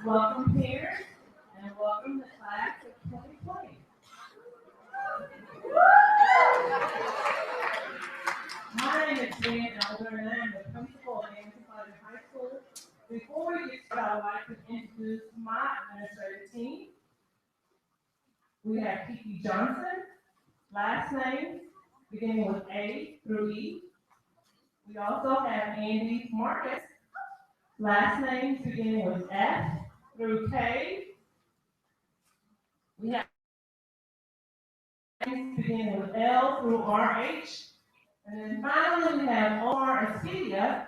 Welcome parents and welcome to class of 2020. My name is Jan Elder and I am the principal of Anderson College High School. Before we get started, I would like to introduce my administrative team. We have Kiki Johnson, last name beginning with A through E. We also have Andy Marcus, last names beginning with F through K. We have names beginning with L through RH. And then finally, we have Omar Espedia,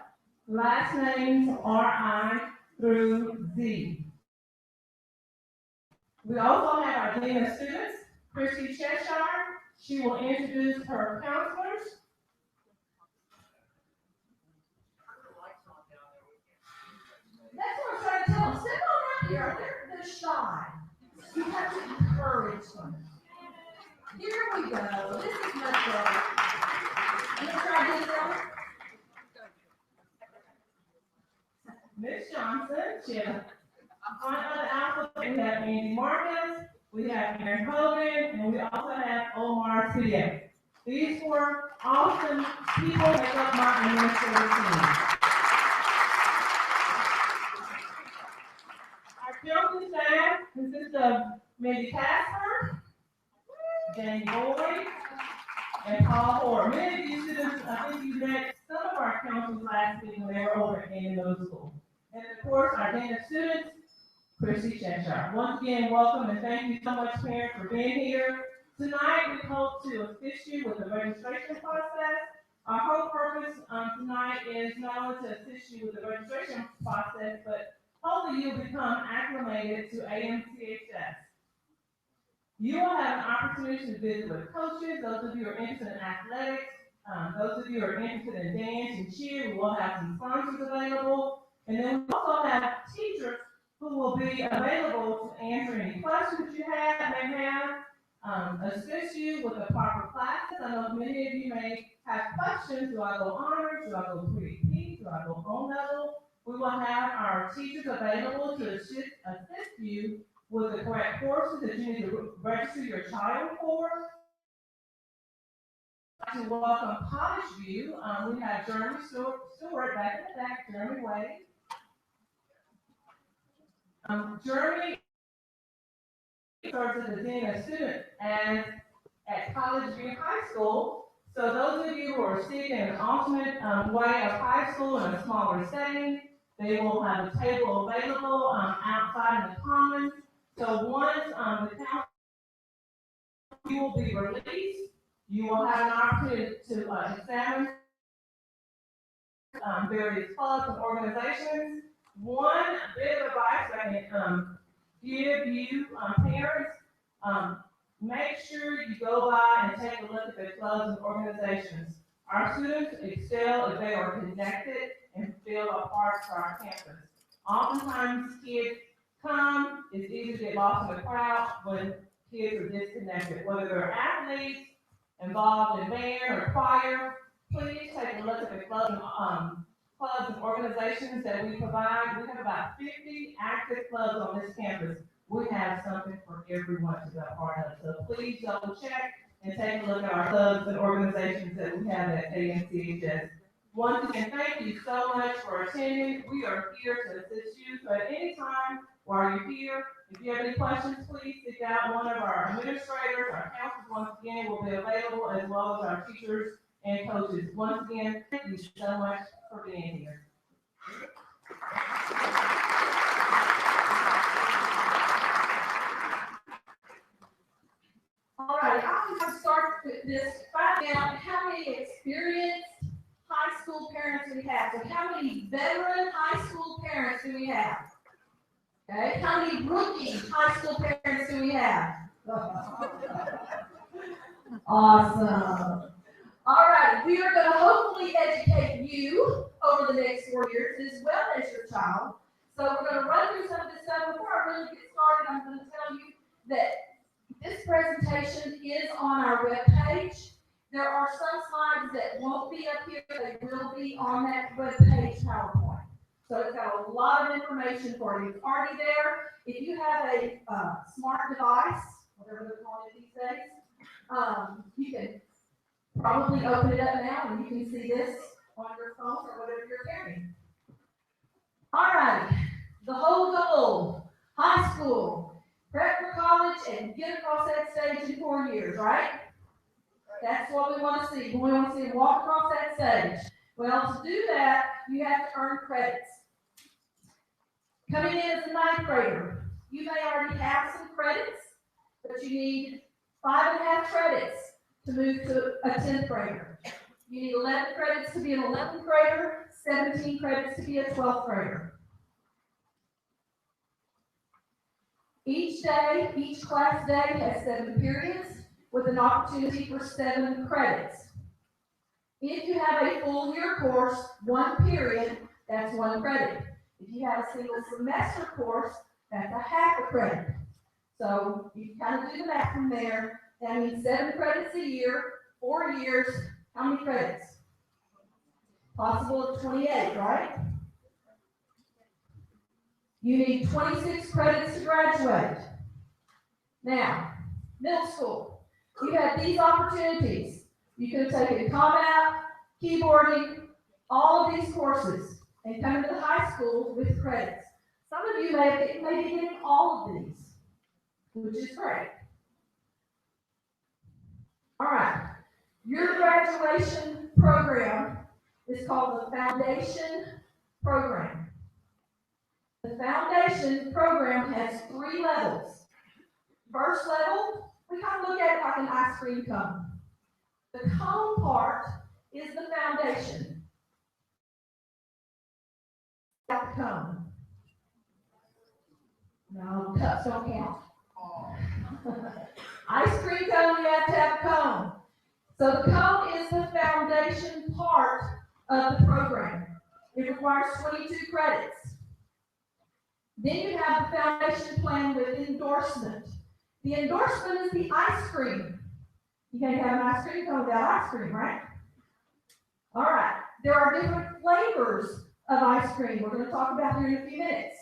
last names RI through Z. We also have our Dean of Students, Christy Cheshire. She will introduce her counselors. That's what I'm trying to tell them. Step on out here. They're shy. You have to encourage them. Here we go. This is much better. You gonna try this one? Miss Johnson, she has front of the alphabet. We have Andy Marcus, we have Aaron Hogan, and we also have Omar Espedia. These four awesome people make up my administrative team. Our counseling staff consists of Mindy Casper, Jane Boyd, and Paul Hoare. Many of you students, I think you met some of our counselors last week when they were over at Andy Middle School. And of course, our Dean of Students, Christy Cheshire. Once again, welcome and thank you so much, parents, for being here. Tonight, we hope to assist you with the registration process. Our whole purpose tonight is not only to assist you with the registration process, but hopefully you'll become acclimated to AMCHS. You will have an opportunity to visit with coaches, those of you who are interested in athletics, those of you who are interested in dance and cheer. We will have some sponsors available. And then we also have teachers who will be available to answer any questions you may have, assist you with the proper classes. I know many of you may have questions. Do I go honors? Do I go pre-P? Do I go O-level? We will have our teachers available to assist you with the correct courses that you need to register your child for. To welcome College View, we have Jeremy Stewart back in the back, Jeremy Wade. Jeremy serves as the Dean of Students at College View High School. So those of you who are seeking an alternate way of high school in a smaller setting, they will have a table available outside in the commons. So once the council you will be released, you will have an opportunity to examine various clubs and organizations. One bit of advice I can give you, parents, make sure you go by and take a look at the clubs and organizations. Our students excel if they are connected and feel a part of our campus. Oftentimes kids come, it's easy to get lost in the crowd when kids are disconnected. Whether they're athletes, involved in band or choir, please take a look at the clubs and organizations that we provide. We have about 50 active clubs on this campus. We have something for everyone to be a part of. So please double check and take a look at our clubs and organizations that we have at AMCHS. Once again, thank you so much for attending. We are here to assist you. So at any time while you're here, if you have any questions, please seek out one of our administrators. Our counselors, once again, will be available, as well as our teachers and coaches. Once again, thank you so much for being here. All right, I'm going to start with this, find out how many experienced high school parents we have. So how many veteran high school parents do we have? Okay, how many rookie high school parents do we have? Awesome. All right, we are going to hopefully educate you over the next 4 years as well as your child. So we're going to run through some of this stuff. Before I really get started, I'm going to tell you that this presentation is on our webpage. There are some slides that won't be up here. They will be on that webpage PowerPoint. So it's got a lot of information for you. It's already there. If you have a smart device, whatever they're calling it these days, you can probably open it up now and you can see this on your phone or whatever you're carrying. All right, the whole goal, high school, prep for college, and get across that stage in 4 years, right? That's what we want to see. We want to see them walk across that stage. Well, to do that, you have to earn credits. Coming in as a ninth grader, you may already have some credits, but you need 5.5 credits to move to a 10th grader. You need 11 credits to be an 11th grader, 17 credits to be a 12th grader. Each day, each class day has 7 periods with an opportunity for 7 credits. If you have a full year course, 1 period, that's 1 credit. If you have a single semester course, that's a half a credit. So you can kind of do the math from there. That means 7 credits a year, 4 years, how many credits? Possible of 28, right? You need 26 credits to graduate. Now, middle school, you have these opportunities. You could have taken ComApp, keyboarding, all of these courses, and come into high school with credits. Some of you may be getting all of these, which is great. All right, your graduation program is called the Foundation Program. The Foundation Program has 3 levels. First level, we kind of look at it like an ice cream cone. The cone part is the foundation. That cone. No, cups don't count. Ice cream cone, you have to have a cone. So the cone is the foundation part of the program. It requires 22 credits. Then you have the foundation plan with endorsement. The endorsement is the ice cream. You can't have an ice cream cone without ice cream, right? All right. There are different flavors of ice cream we're going to talk about here in a few minutes.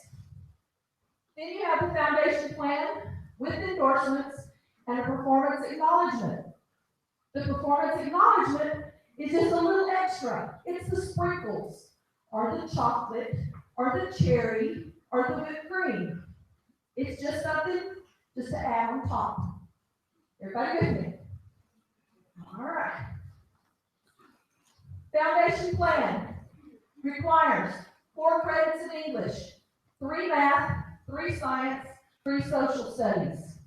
Then you have the foundation plan with endorsements and a performance acknowledgement. The performance acknowledgement is just a little extra. It's the sprinkles, or the chocolate, or the cherry, or the whipped cream. It's just something just to add on top. Everybody with me? All right. Foundation plan requires 4 credits in English, 3 math, 3 science, 3 social studies,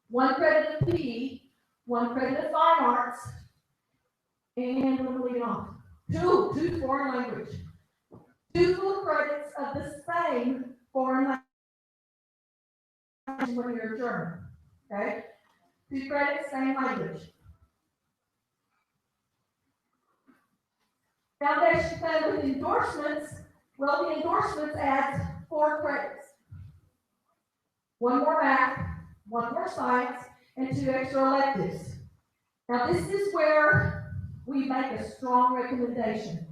1 credit of PE, 1 credit of fine arts, and we're leaving off. 2 foreign language. 2 full credits of the same foreign language when you're German. Okay? 2 credits, same language. Foundation plan with endorsements, well, the endorsements adds 4 credits. 1 more math, 1 more science, and 2 extra electives. Now this is where we make a strong recommendation.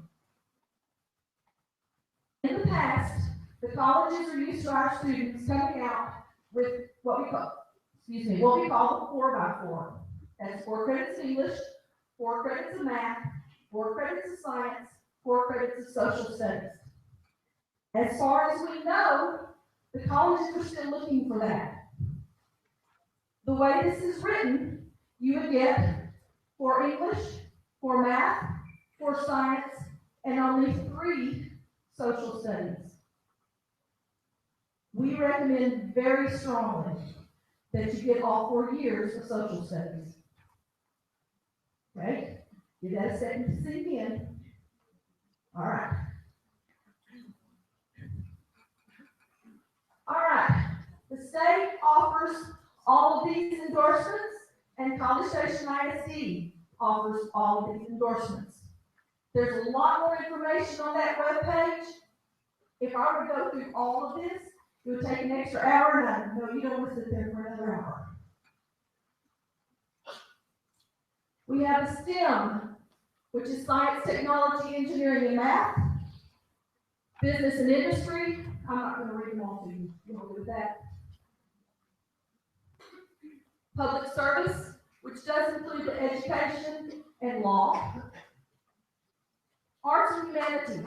In the past, the colleges are used to our students coming out with what we call the 4x4. That's 4 credits of English, 4 credits of math, 4 credits of science, 4 credits of social studies. As far as we know, the colleges are still looking for that. The way this is written, you would get 4 English, 4 math, 4 science, and only 3 social studies. We recommend very strongly that you get all 4 years of social studies. Okay? Give that a second to sink in. All right. All right. The state offers all of these endorsements, and College Station ISD offers all of these endorsements. There's a lot more information on that webpage. If I were to go through all of this, it would take an extra hour, and I know you don't want to sit there for another hour. We have STEM, which is science, technology, engineering, and math. Business and industry, I'm not gonna read them all to you, you know, with that. Public service, which does include the education and law. Arts and humanities,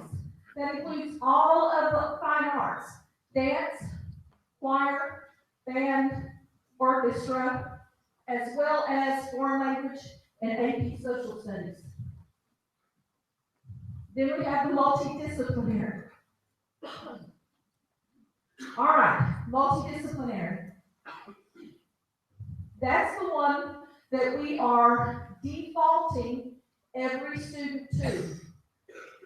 that includes all of the fine arts, dance, choir, band, orchestra, as well as foreign language and AP social studies. Then we have the multidisciplinary. All right, multidisciplinary. That's the one that we are defaulting every student to.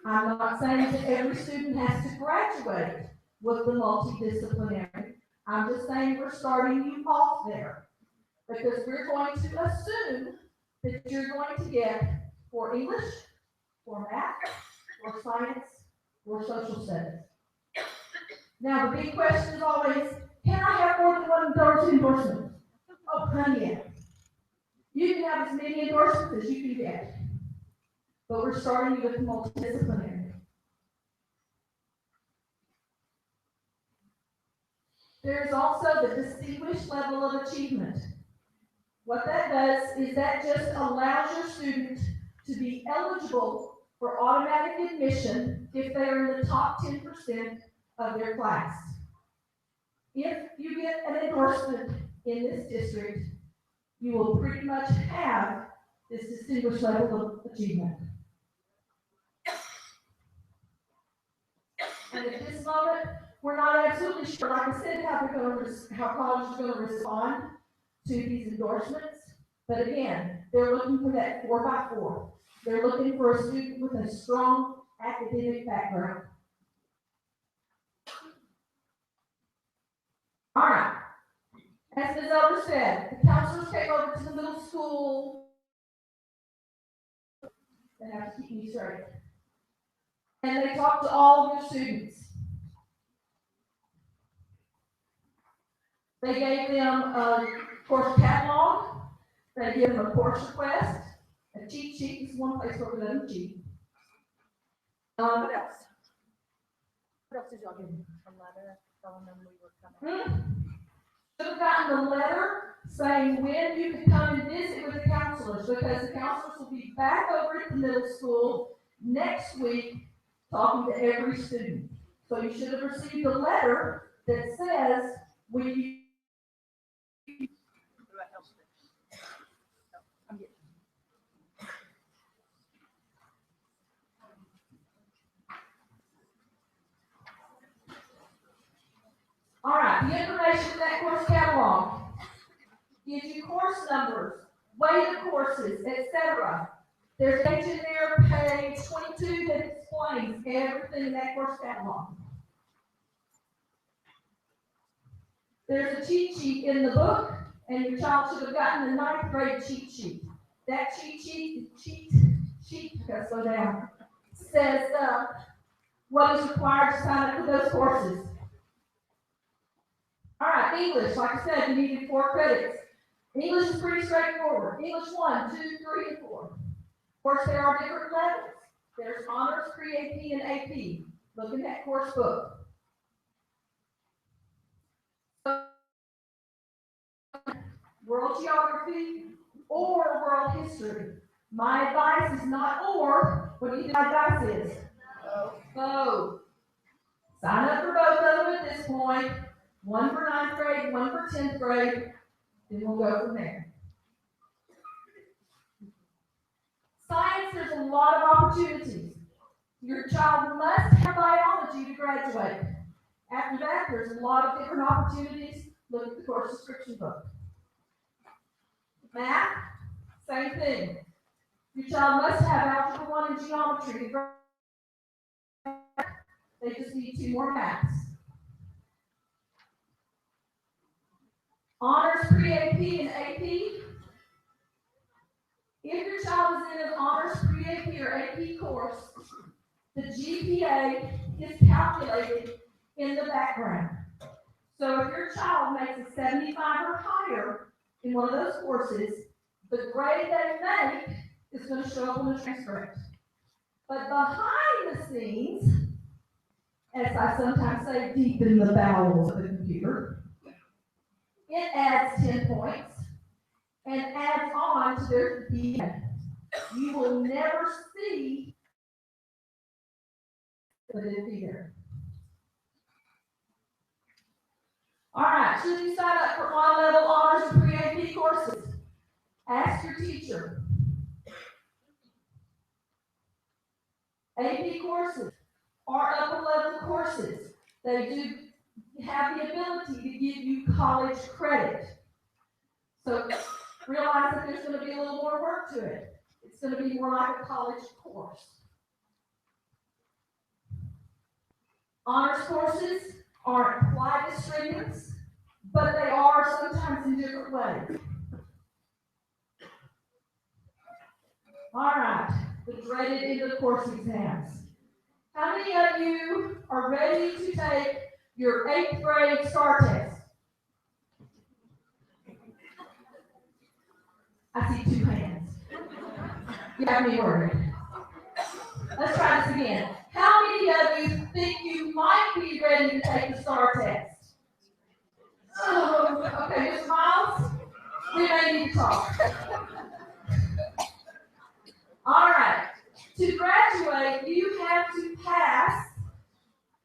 I'm not saying that every student has to graduate with the multidisciplinary. I'm just saying we're starting you off there. Because we're going to assume that you're going to get for English, for math, for science, for social studies. Now, the big question is always, can I have more than one endorsement? Oh, honey, yeah. You can have as many endorsements as you can get. But we're starting you with multidisciplinary. There's also the distinguished level of achievement. What that does is that just allows your student to be eligible for automatic admission if they are in the top 10% of their class. If you get an endorsement in this district, you will pretty much have this distinguished level of achievement. And at this moment, we're not absolutely sure, like I said, how colleges are going to respond to these endorsements. But again, they're looking for that 4x4. They're looking for a student with a strong academic background. All right. As Ms. Elder said, the counselors came over to the middle school. They have to keep me straight. And they talked to all of your students. They gave them a course catalog. They gave them a course request. A cheat sheet is one place where we let them cheat. What else? What else did y'all give them? A letter telling them we were coming. Should have gotten a letter saying when you could come and visit with the counselors, because the counselors will be back over at the middle school next week talking to every student. So you should have received a letter that says when you. All right, the information in that course catalog gives you course numbers, weight of courses, etc. There's a page in there, page 22, that explains everything in that course catalog. There's a cheat sheet in the book, and your child should have gotten a 9th grade cheat sheet. That cheat sheet, gotta slow down, says what is required to sign up for those courses. All right, English, like I said, you needed 4 credits. English is pretty straightforward. English 1, 2, 3, and 4. Of course, there are different levels. There's honors, pre-AP, and AP. Look in that course book. World geography or world history. My advice is not or, what do you think my advice is? Both. Sign up for both of them at this point. One for 9th grade, one for 10th grade, then we'll go from there. Science, there's a lot of opportunities. Your child must have biology to graduate. After that, there's a lot of different opportunities. Look at the course description book. Math, same thing. Your child must have algebra 1 and geometry to graduate. They just need 2 more maths. Honors, pre-AP, and AP. If your child is in an honors, pre-AP, or AP course, the GPA is calculated in the background. So if your child makes a 75 or higher in one of those courses, the grade they make is going to show up on the transcript. But behind the scenes, as I sometimes say, deep in the bowels of the computer. It adds 10 points and adds on to their DNA. You will never see, but it'll be there. All right, should you sign up for on-level honors and pre-AP courses? Ask your teacher. AP courses are upper-level courses. They do have the ability to give you college credit. So realize that there's going to be a little more work to it. It's going to be more like a college course. Honors courses aren't quite as stringent, but they are sometimes in different ways. All right, the dreaded end of course exams. How many of you are ready to take your 8th grade STAR test? I see 2 hands. You have me worried. Let's try this again. How many of you think you might be ready to take the STAR test? Oh, okay, Mr. Miles, we may need to talk. All right. To graduate, you have to pass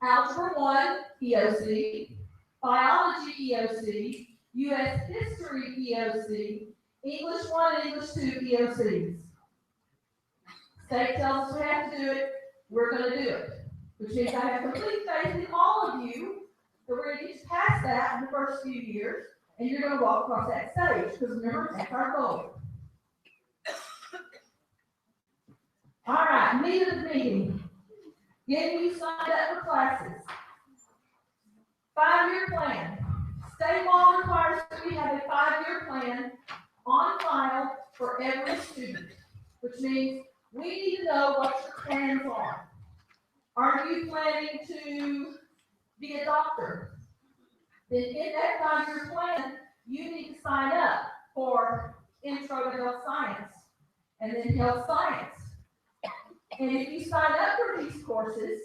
Algebra 1 EOC, Biology EOC, U.S. History EOC, English 1 and English 2 EOCs. State tells us we have to do it, we're going to do it. Which means I have complete faith in all of you that we're going to get you past that in the first few years, and you're going to walk across that stage, because remember, that's our goal. All right, meat of the meeting. Getting you signed up for classes. 5-year plan. State law requires that we have a 5-year plan on file for every student, which means we need to know what your plans are. Are you planning to be a doctor? Then in that 5-year plan, you need to sign up for Intro to Health Science and then Health Science. And if you sign up for these courses,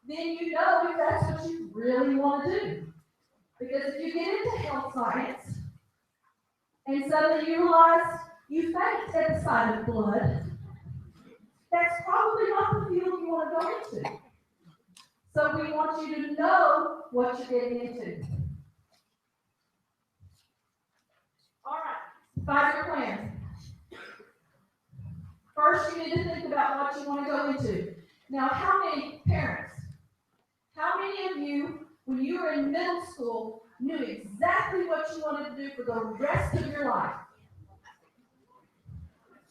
then you know if that's what you really want to do. Because if you get into health science and suddenly you realize you faint at the sight of blood, that's probably not the field you want to go into. So we want you to know what you're getting into. All right, 5-year plan. First, you need to think about what you want to go into. Now, how many parents, how many of you, when you were in middle school, knew exactly what you wanted to do for the rest of your life?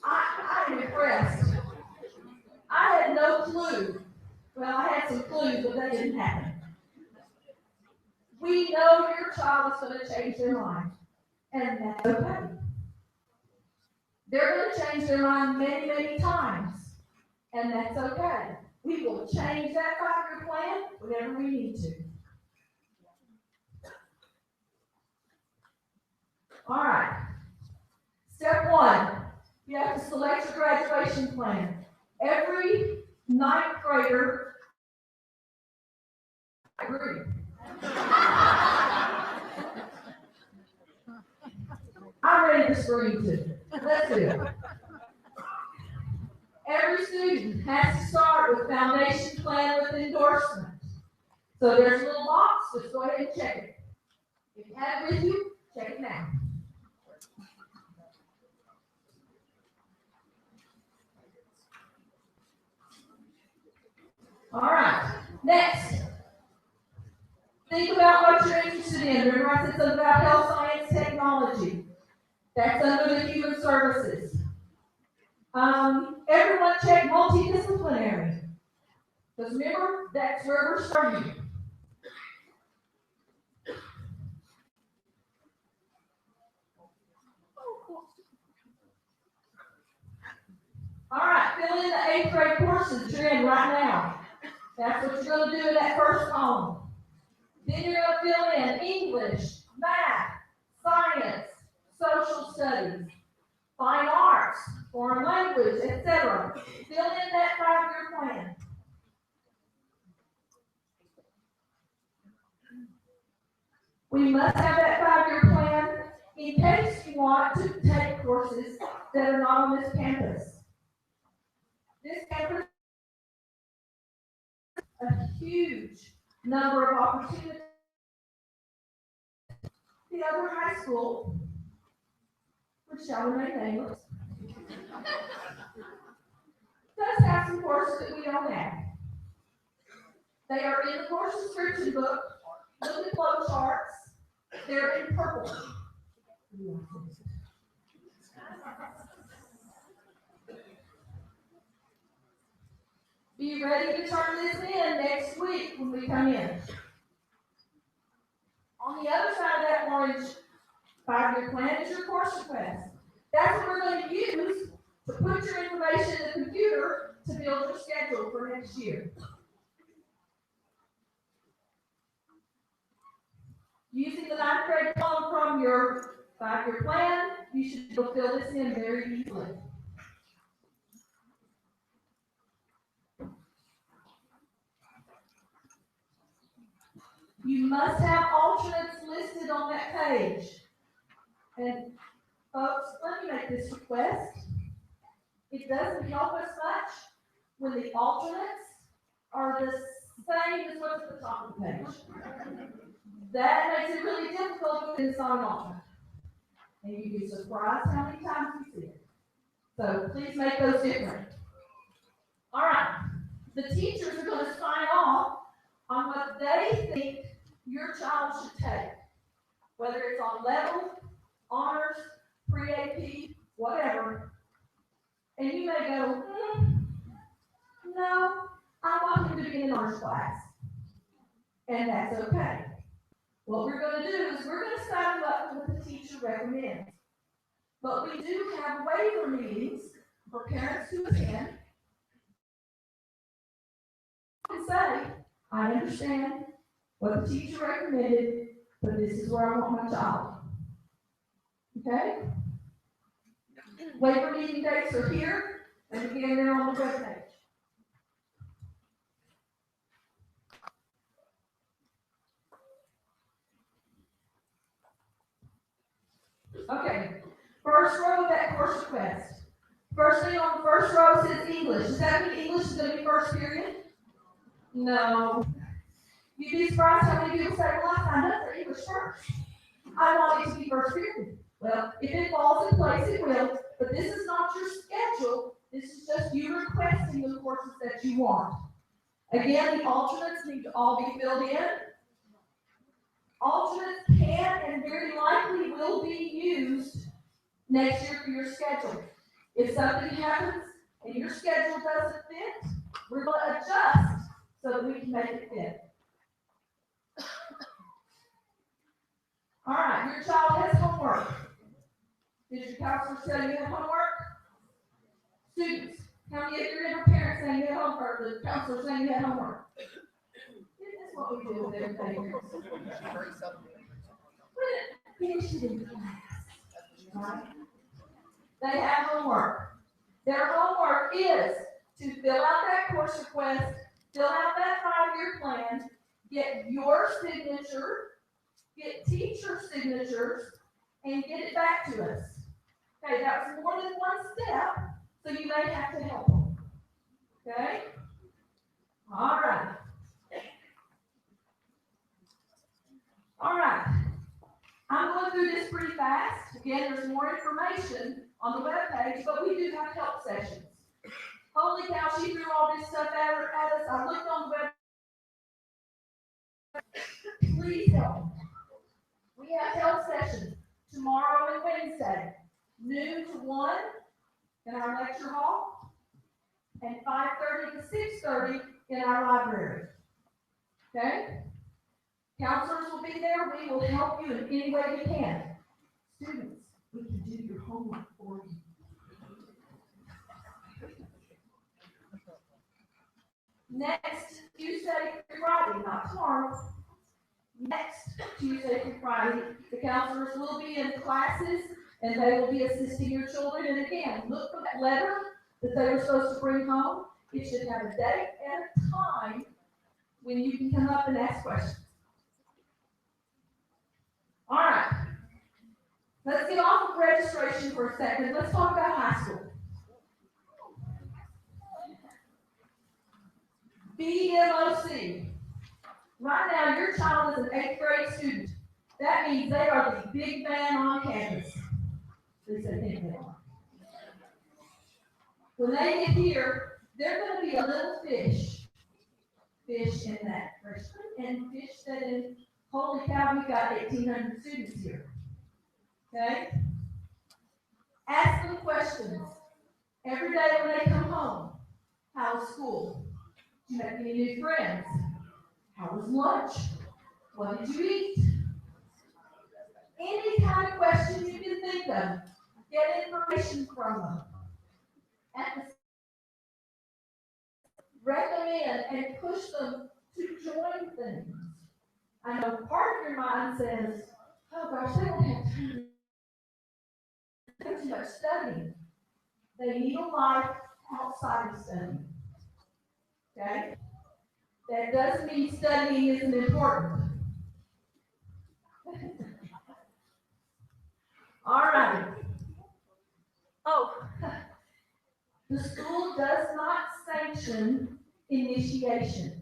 I'm impressed. I had no clue. Well, I had some clues, but that didn't happen. We know your child is going to change their mind, and that's okay. They're going to change their mind many, many times, and that's okay. We will change that 5-year plan whenever we need to. All right. Step 1, you have to select your graduation plan. Every 9th grader, I agree. I'm ready to scream too. Let's do it. Every student has to start with foundation plan with endorsement. So there's a little box, just go ahead and check it. If you have it with you, check it now. All right, next. Think about what you're interested in. Remember I said something about health science technology. That's under the human services. Everyone check multidisciplinary. Because remember, that's where we're starting. All right, fill in the 8th grade courses you're in right now. That's what you're going to do in that first column. Then you're going to fill in English, math, science, social studies, fine arts, foreign language, etc. Fill in that 5-year plan. We must have that 5-year plan in case you want to take courses that are not on this campus. This campus has a huge number of opportunities. The other high school, which shall remain nameless, does have some courses that we don't have. They are in the course description book. Look at flow charts. They're in purple. Be ready to turn this in next week when we come in. On the other side of that orange 5-year plan is your course request. That's what we're going to use to put your information in the computer to build your schedule for next year. Using the 9th grade column from your 5-year plan, you should fill this in very easily. You must have alternates listed on that page. And folks, let me make this request. It doesn't help us much when the alternates are the same as what's at the top of the page. That makes it really difficult to assign an alternate. And you'd be surprised how many times you see it. So please make those different. All right. The teachers are going to sign off on what they think your child should take, whether it's on level, honors, pre-AP, whatever. And you may go, no, I want him to be in an honors class. And that's okay. What we're going to do is we're going to sign up with what the teacher recommends. But we do have waiver meetings for parents to attend and say, I understand what the teacher recommended, but this is where I want my child. Okay? Waiver meeting dates are here, and again, they're on the webpage. Okay, first row of that course request. First thing on the first row says English. Does that mean English is going to be first period? No. You'd be surprised how many people say, well, I signed up for English first. I want it to be first period. Well, if it falls in place, it will, but this is not your schedule. This is just you requesting the courses that you want. Again, the alternates need to all be filled in. Alternates can and very likely will be used next year for your schedule. If something happens and your schedule doesn't fit, we're going to adjust so that we can make it fit. All right, your child has homework. Did your counselor tell you you have homework? Students, how many of your parents saying you had homework, or the counselor saying you had homework? This is what we do with everything. Finish it in class. Right? They have homework. Their homework is to fill out that course request, fill out that 5-year plan, get your signature, get teacher signatures, and get it back to us. Okay, that's more than one step, so you may have to help them. Okay? All right. All right. I'm going through this pretty fast. Again, there's more information on the webpage, but we do have help sessions. Holy cow, she threw all this stuff at us. I looked on the web. Please help. We have help sessions tomorrow and Wednesday, noon to 1 in our lecture hall, and 5:30 to 6:30 in our library. Okay? Counselors will be there. We will help you in any way we can. Students, we can do your homework for you. Next Tuesday through Friday, not tomorrow. Next Tuesday through Friday, the counselors will be in classes and they will be assisting your children. And again, look for that letter that they were supposed to bring home. It should have a date and a time when you can come up and ask questions. All right. Let's get off of registration for a second. Let's talk about high school. BMOC. Right now, your child is an 8th grade student. That means they are the big man on campus. At least they think they are. When they get here, they're going to be a little fish in that freshman, and fish that is, holy cow, we've got 1,800 students here. Okay? Ask them questions every day when they come home. How was school? Did you make any new friends? How was lunch? What did you eat? Any kind of question you can think of, get information from them. At the recommend and push them to join things. I know part of your mind says, oh gosh, they don't have time to do too much studying. They need a life outside of studying. Okay? That doesn't mean studying isn't important. All right. Oh, the school does not sanction initiation.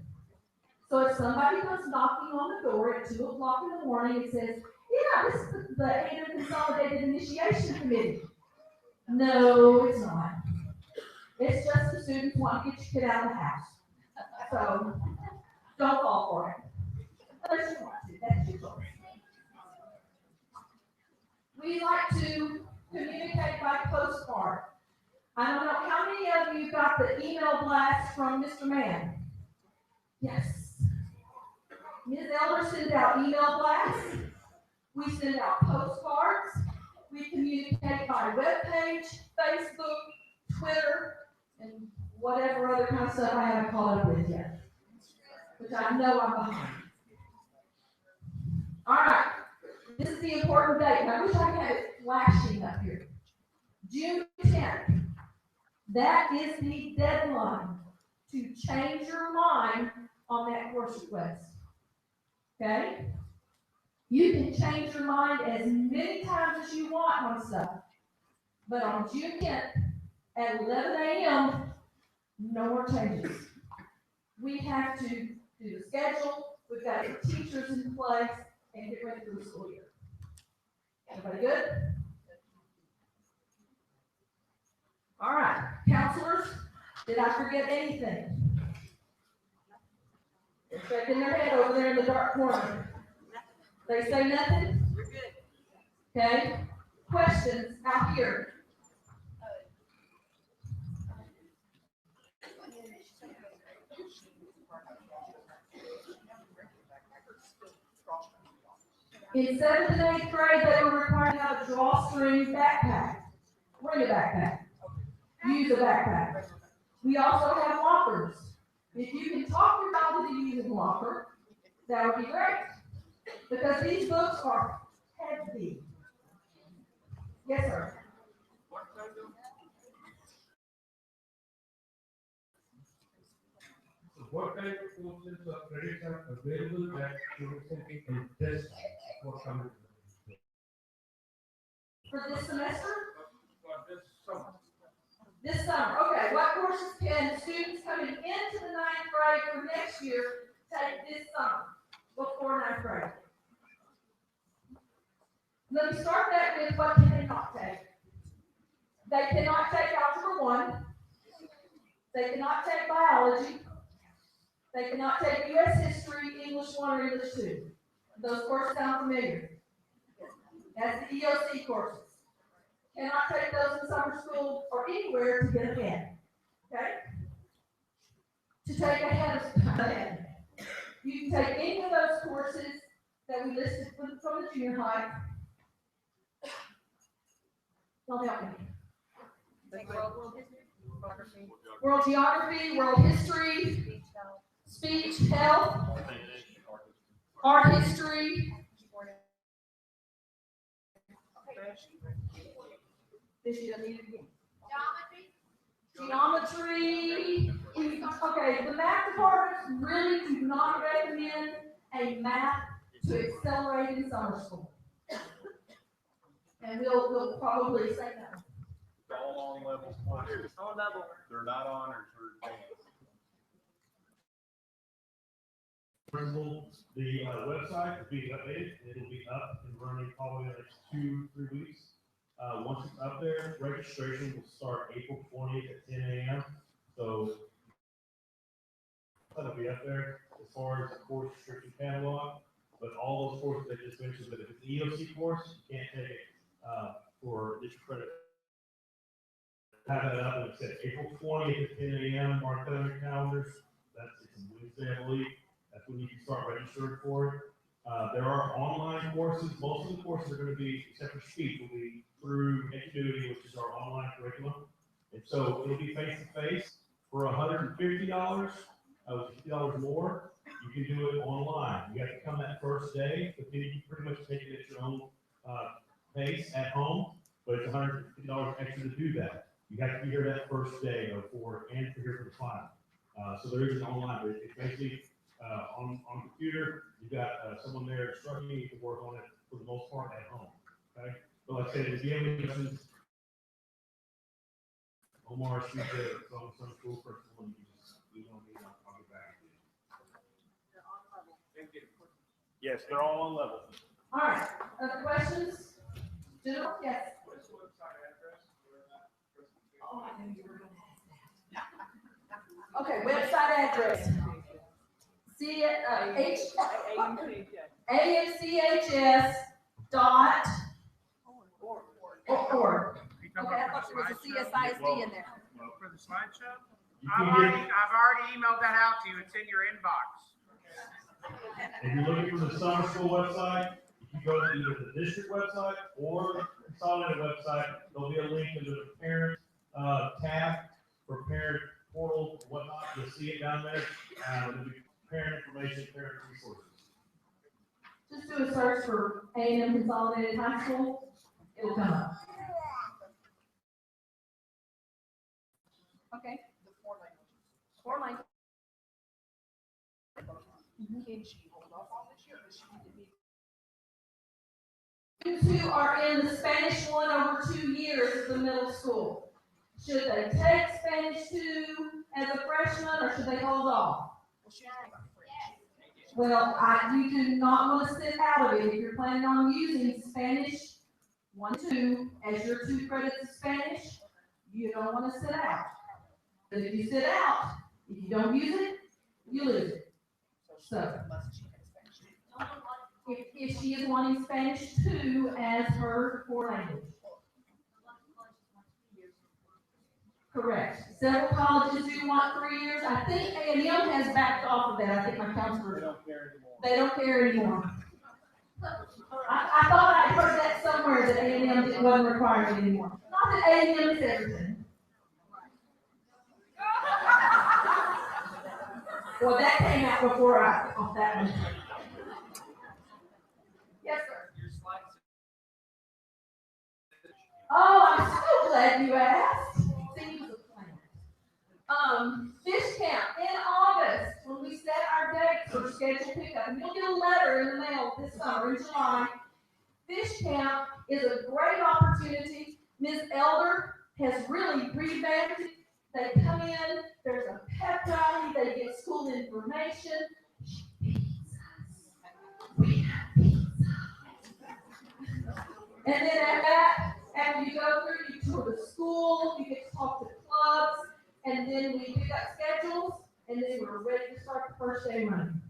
So if somebody comes knocking on the door at 2 o'clock in the morning and says, yeah, this is the A&M Consolidated Initiation Committee. No, it's not. It's just the students want to get your kid out of the house. So don't fall for it. Unless you want to, that's your choice. We like to communicate by postcard. I don't know how many of you got the email blast from Mr. Mann. Yes. Ms. Elder sends out email blasts. We send out postcards. We communicate by webpage, Facebook, Twitter, and whatever other kind of stuff I haven't caught up with yet, which I know I'm behind. All right. This is the important date. And I wish I could have it flashing up here. June 10th. That is the deadline to change your mind on that course request. Okay? You can change your mind as many times as you want on stuff. But on June 10th at 11 a.m., no more changes. We have to do the schedule, we've got to get teachers in place, and get ready for the school year. Everybody good? All right, counselors, did I forget anything? They're shaking their head over there in the dark corner. They say nothing? We're good. Okay, questions out here? In 7th and 8th grade, they were required to have a drawstring backpack. Bring a backpack. Use a backpack. We also have lockers. If you can talk your child into using a locker, that would be great. Because these books are heavy. Yes, sir. What kind of courses or credits are available that students can test for coming? For this semester? For this summer. This summer. Okay, what courses can students coming into the 9th grade for next year take this summer before 9th grade? Let me start that with what can they not take. They cannot take Algebra 1. They cannot take Biology. They cannot take U.S. History, English 1, or English 2. Those courses sound familiar. That's the EOC courses. Cannot take those in summer school or anywhere to get ahead. Okay? To take ahead. You can take any of those courses that we listed from the junior high. Don't help me. World geography, world history, speech, health, art history. Geometry. Okay, the math departments really do not recommend a math to accelerate in summer school. And we'll probably say that. All on level courses. On level. They're not honors or advanced. Principal, the website will be updated, it'll be up and running probably in the next 2-3 weeks. Once it's up there, registration will start April 20th at 10 a.m. So that'll be up there as far as the course description catalog, but all those courses I just mentioned, but if it's an EOC course, you can't take it for district credit. Have that up, and it says April 20th at 10 a.m. Mark that on your calendars. It's a Wednesday, I believe. That's when you can start registering for it. There are online courses. Most of the courses are going to be, except for speech, will be through Eduity, which is our online curriculum. And so it'll be face to face for $150, $50 more. You can do it online. You have to come that first day, but then you can pretty much take it at your own pace at home. But it's $150 extra to do that. You have to be here that first day before and for here for the final. So there is an online, but it's basically on computer. You've got someone there instructing you to work on it for the most part at home. Okay. But like I said, if you have any questions, Omar, she's some school principal, and you don't need, I'll get back to you. Yes, they're all on level. All right, other questions? General, yes. Oh, I knew you were gonna ask that. Okay, website address. AMCHS dot org. Okay, I thought there was a CSISD in there. For the slideshow? You I've can already, get, I've already emailed that out to you. It's in your inbox. if you're looking for the summer school website, if you go to either the district website or the consolidated website, there'll be a link to the parent tab for parent portal, whatnot. You'll see it down there. There'll be parent information, parent resources. Just do a search for A&M Consolidated High School. It'll come up. Okay. The four languages. Can she hold off on this year, or does she need to be? Students who are in the Spanish 1 over 2 years at the middle school, should they take Spanish 2 as a freshman, or should they hold off? Well, she has about French. Well, you do not want to sit out of it. If you're planning on using Spanish 1, 2 as your 2 credits of Spanish, you don't want to sit out. But if you sit out, if you don't use it, you lose it. So, Unless she has Spanish. if she is wanting Spanish 2 as her core language. Correct. Several colleges do want 3 years. I think A&M has backed off of that. I think my counselor, they don't care anymore. I thought I heard that somewhere that A&M wasn't required anymore. Not that A&M is everything. Well, that came out before I, off that one. Yes, sir. Oh, I'm so glad you asked. Seems a plan. Fish camp in August, when we set our dates for scheduled pickup, and you'll get a letter in the mail this summer in July. Fish camp is a great opportunity. Ms. Elder has really revamped it. They come in, there's a pep rally, they get school information. She feeds us. We have pizza. And then at that, after you go through, you tour the school, you get to talk to clubs, and then we pick up schedules, and then we're ready to start the first day running.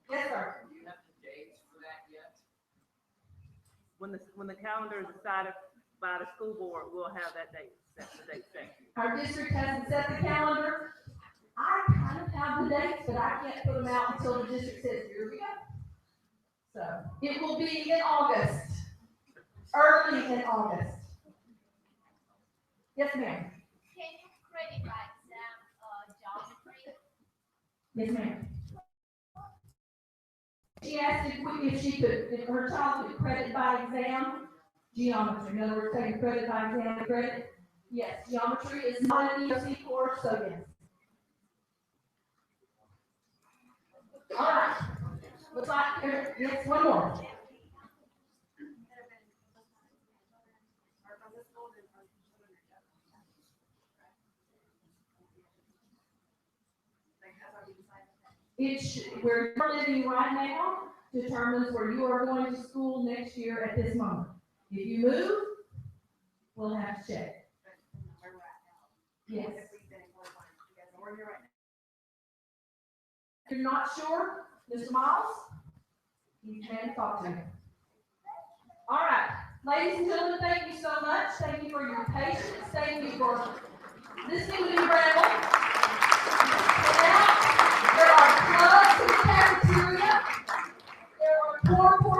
Yes, sir. Do you have the dates for that yet? When the calendar is decided by the school board, we'll have that date set. Our district hasn't set the calendar. I kind of have the dates, but I can't put them out until the district says, here we go. So it will be in August, early in August. Yes, ma'am. Can you credit by exam geometry? Yes, ma'am. She asked if her child could credit by exam geometry. In other words, taking credit by exam credit. Yes, geometry is not an EOC course, so yes. All right. Looks like, yes, one more. where you're living right now determines where you are going to school next year at this moment. If you move, we'll have to check. Yes. If you're not sure, Mr. Miles, you can talk to him. All right, ladies and gentlemen, thank you so much. Thank you for your patience. Thank you for listening to me ramble. And now, there are clubs in the cafeteria. There are 4